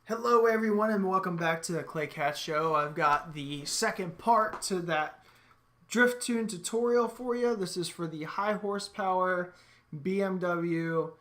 Hello everyone and welcome back to the Claycat Show. I've got the second part to that drift tune tutorial for you. This is for the high horsepower BMW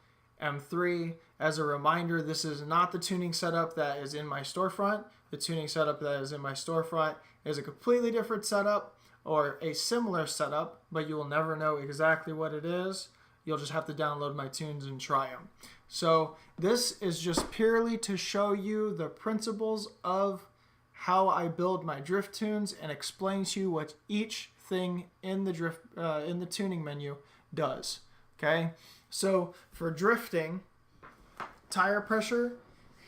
M3. As a reminder, this is not the tuning setup that is in my storefront. The tuning setup that is in my storefront is a completely different setup or a similar setup, but you will never know exactly what it is. You'll just have to download my tunes and try them. So this is just purely to show you the principles of how I build my drift tunes and explain to you what each thing in the tuning menu does. Okay, so for drifting, tire pressure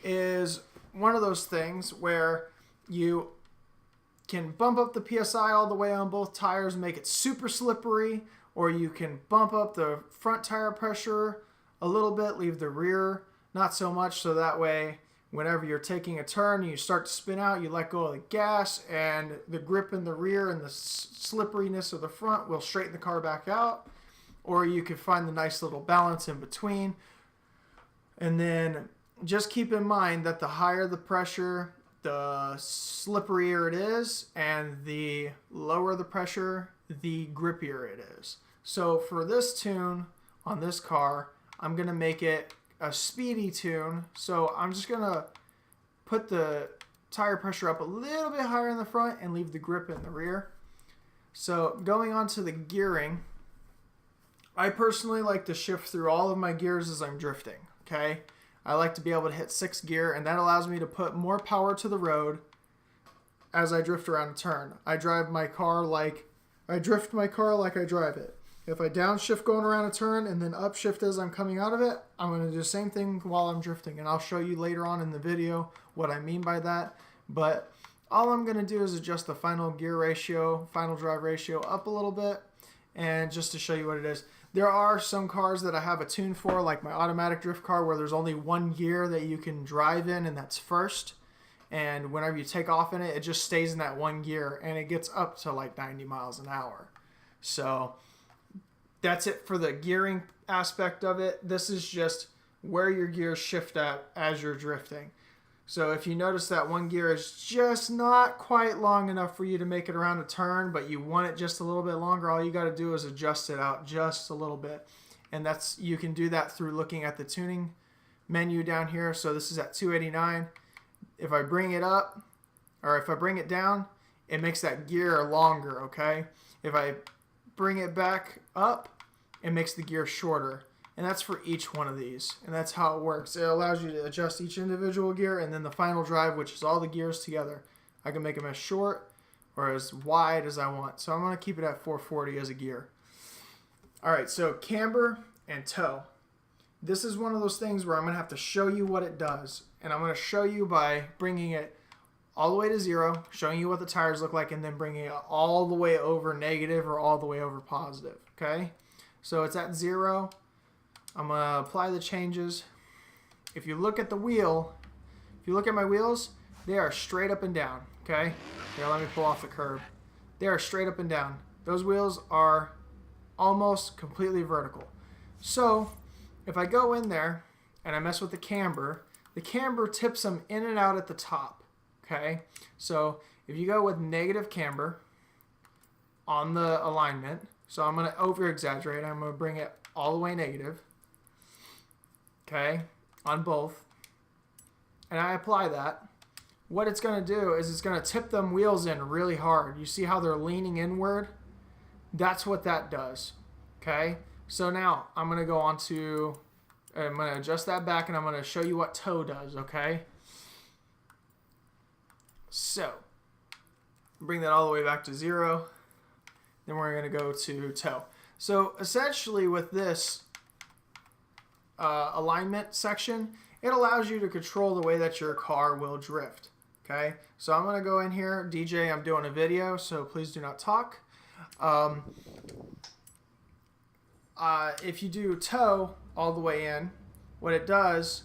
is one of those things where you can bump up the PSI all the way on both tires, make it super slippery, or you can bump up the front tire pressure a little bit, leave the rear not so much, so that way whenever you're taking a turn and you start to spin out, you let go of the gas and the grip in the rear and the slipperiness of the front will straighten the car back out. Or you can find the nice little balance in between. And then just keep in mind that the higher the pressure, the slipperier it is, and the lower the pressure, the grippier it is. So for this tune on this car, I'm going to make it a speedy tune. So I'm just going to put the tire pressure up a little bit higher in the front and leave the grip in the rear. So going on to the gearing, I personally like to shift through all of my gears as I'm drifting. Okay, I like to be able to hit 6th gear, and that allows me to put more power to the road as I drift around a turn. I drift my car like I drive it. If I downshift going around a turn and then upshift as I'm coming out of it, I'm going to do the same thing while I'm drifting. And I'll show you later on in the video what I mean by that. But all I'm going to do is adjust the final gear ratio, final drive ratio up a little bit, and just to show you what it is. There are some cars that I have a tune for, like my automatic drift car, where there's only one gear that you can drive in, and that's first. And whenever you take off in it, it just stays in that one gear, and it gets up to like 90 miles an hour. So that's it for the gearing aspect of it. This is just where your gears shift at as you're drifting. So if you notice that one gear is just not quite long enough for you to make it around a turn, but you want it just a little bit longer, all you got to do is adjust it out just a little bit. And you can do that through looking at the tuning menu down here. So this is at 289. If I bring it up, or if I bring it down, it makes that gear longer, okay? If I bring it back up, it makes the gear shorter. And that's for each one of these. And that's how it works. It allows you to adjust each individual gear, and then the final drive, which is all the gears together. I can make them as short or as wide as I want. So I'm going to keep it at 440 as a gear. Alright, so camber and toe. This is one of those things where I'm going to have to show you what it does. And I'm going to show you by bringing it all the way to 0, showing you what the tires look like, and then bringing it all the way over negative or all the way over positive. Okay? So it's at 0. I'm going to apply the changes. If you look at the wheel, if you look at my wheels, they are straight up and down. Okay? Here, let me pull off the curb. They are straight up and down. Those wheels are almost completely vertical. So if I go in there and I mess with the camber tips them in and out at the top. Okay? So if you go with negative camber on the alignment, so I'm going to over-exaggerate. I'm going to bring it all the way negative. Okay? On both. And I apply that. What it's going to do is it's going to tip them wheels in really hard. You see how they're leaning inward? That's what that does. Okay? So now I'm going to go on to, I'm going to adjust that back, and I'm going to show you what toe does. Okay? So bring that all the way back to 0. Then we're going to go to toe. So essentially with this alignment section, it allows you to control the way that your car will drift. Okay, so I'm going to go in here. DJ, I'm doing a video, so please do not talk. If you do toe all the way in, what it does,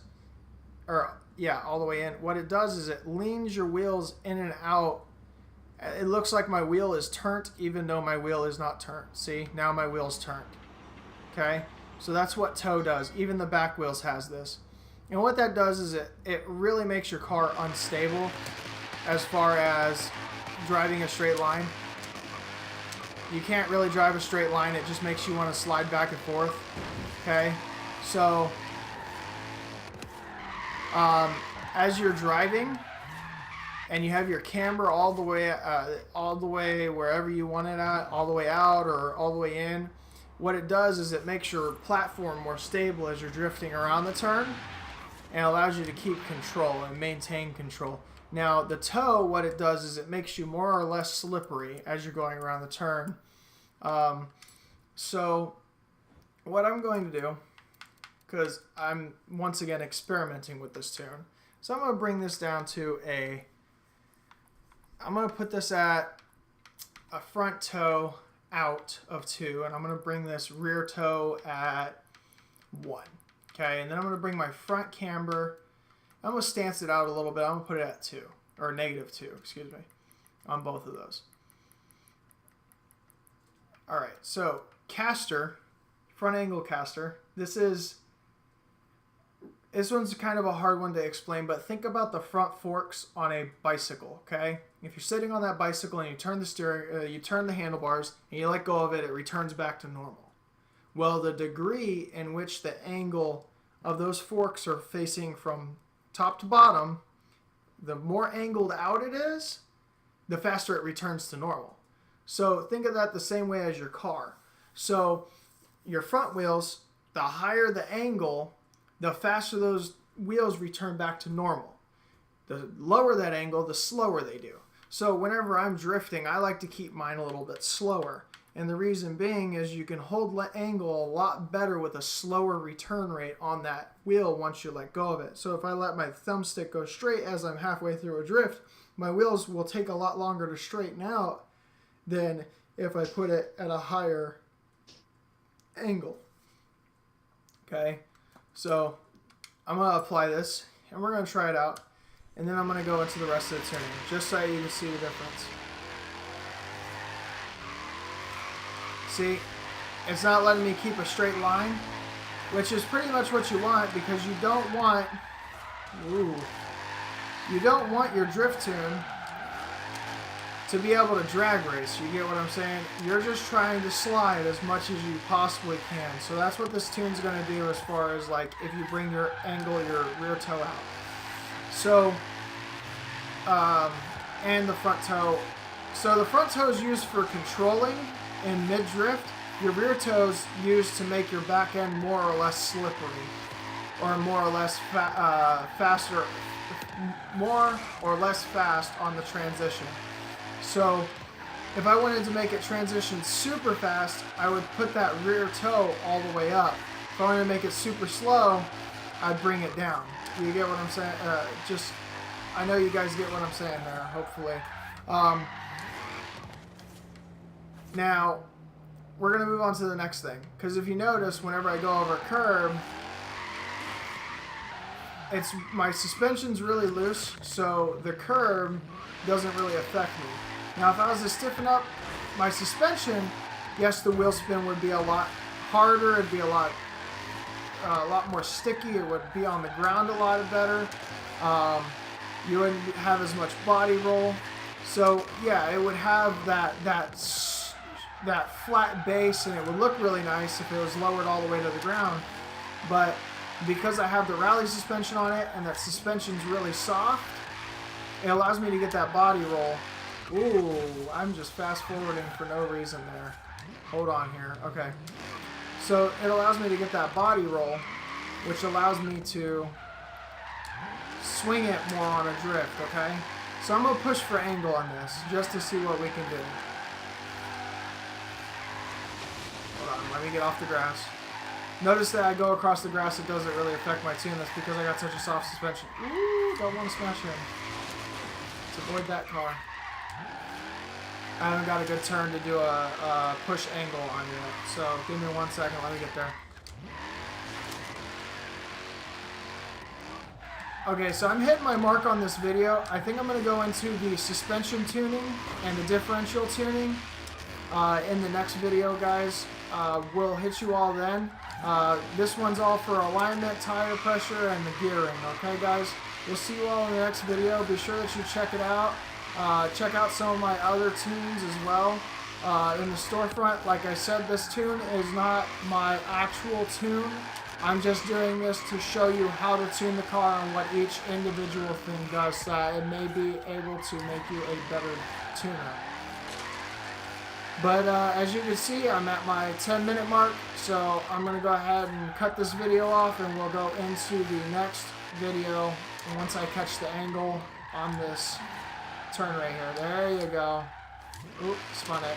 all the way in, what it does is it leans your wheels in and out. It looks like my wheel is turned even though my wheel is not turned. See, now my wheel's turned. Okay, so that's what toe does. Even the back wheels has this. And what that does is it really makes your car unstable as far as driving a straight line. You can't really drive a straight line. It just makes you want to slide back and forth. Okay, so as you're driving and you have your camber all the way wherever you want it at, all the way out or all the way in, what it does is it makes your platform more stable as you're drifting around the turn, and allows you to keep control and maintain control. Now the toe, what it does is it makes you more or less slippery as you're going around the turn. So what I'm going to do, because I'm once again experimenting with this tune, so I'm going to bring this down to I'm going to put this at a front toe out of 2, and I'm going to bring this rear toe at 1. Okay, and then I'm going to bring my front camber, I'm going to stance it out a little bit. I'm going to put it at 2, or -2, excuse me, on both of those. All right, so caster, front angle caster. This one's kind of a hard one to explain, but think about the front forks on a bicycle, okay? If you're sitting on that bicycle and you turn the steering, you turn the handlebars, and you let go of it, it returns back to normal. Well, the degree in which the angle of those forks are facing from top to bottom, the more angled out it is, the faster it returns to normal. So think of that the same way as your car. So your front wheels, the higher the angle, the faster those wheels return back to normal. The lower that angle, the slower they do. So whenever I'm drifting, I like to keep mine a little bit slower. And the reason being is you can hold angle a lot better with a slower return rate on that wheel once you let go of it. So if I let my thumbstick go straight as I'm halfway through a drift, my wheels will take a lot longer to straighten out than if I put it at a higher angle. Okay, so I'm going to apply this, and we're going to try it out, and then I'm going to go into the rest of the tuning, just so you can see the difference. See, it's not letting me keep a straight line, which is pretty much what you want, because you don't want, you don't want your drift tune to be able to drag race. You get what I'm saying? You're just trying to slide as much as you possibly can. So that's what this tune's going to do as far as like if you bring your angle, your rear toe out. So, and the front toe. So the front toe is used for controlling in mid-drift. Your rear toe is used to make your back end more or less slippery, or more or less faster, more or less fast on the transition. So if I wanted to make it transition super fast, I would put that rear toe all the way up. If I wanted to make it super slow, I'd bring it down. You get what I'm saying? I know you guys get what I'm saying there, hopefully. Now, we're going to move on to the next thing. Because if you notice, whenever I go over a curb, my suspension's really loose, so the curb doesn't really affect me. Now, if I was to stiffen up my suspension, yes, the wheel spin would be a lot harder. It'd be a lot more sticky. It would be on the ground a lot better. You wouldn't have as much body roll. So yeah, it would have that flat base, and it would look really nice if it was lowered all the way to the ground. But because I have the rally suspension on it, and that suspension's really soft, it allows me to get that body roll. Ooh, I'm just fast forwarding for no reason there. Hold on here. Okay. So it allows me to get that body roll, which allows me to swing it more on a drift, okay? So I'm going to push for angle on this, just to see what we can do. Hold on, let me get off the grass. Notice that I go across the grass, it doesn't really affect my tune. That's because I got such a soft suspension. Ooh, don't want to smash in. Let's avoid that car. I haven't got a good turn to do a push angle on yet, so give me 1 second, let me get there. Okay, so I'm hitting my mark on this video. I think I'm going to go into the suspension tuning and the differential tuning in the next video, guys. We'll hit you all then. This one's all for alignment, tire pressure, and the gearing. Okay, guys? We'll see you all in the next video. Be sure that you check it out. Check out some of my other tunes as well. In the storefront, like I said, this tune is not my actual tune. I'm just doing this to show you how to tune the car and what each individual thing does, so that it may be able to make you a better tuner. But as you can see, I'm at my 10-minute mark, so I'm going to go ahead and cut this video off, and we'll go into the next video once I catch the angle on this turn right here. There you go. Oop, spun it.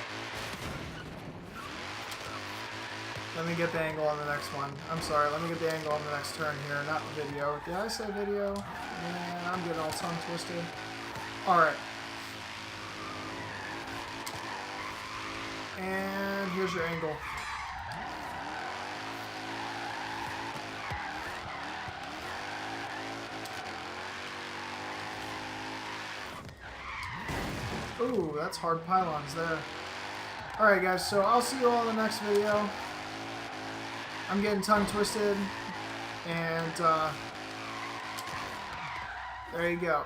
Let me get the angle on the next one. I'm sorry, let me get the angle on the next turn here, not video. Did I say video? Man, I'm getting all tongue twisted. Alright. And here's your angle. Ooh, that's hard pylons there. Alright guys, so I'll see you all in the next video. I'm getting tongue twisted, and there you go.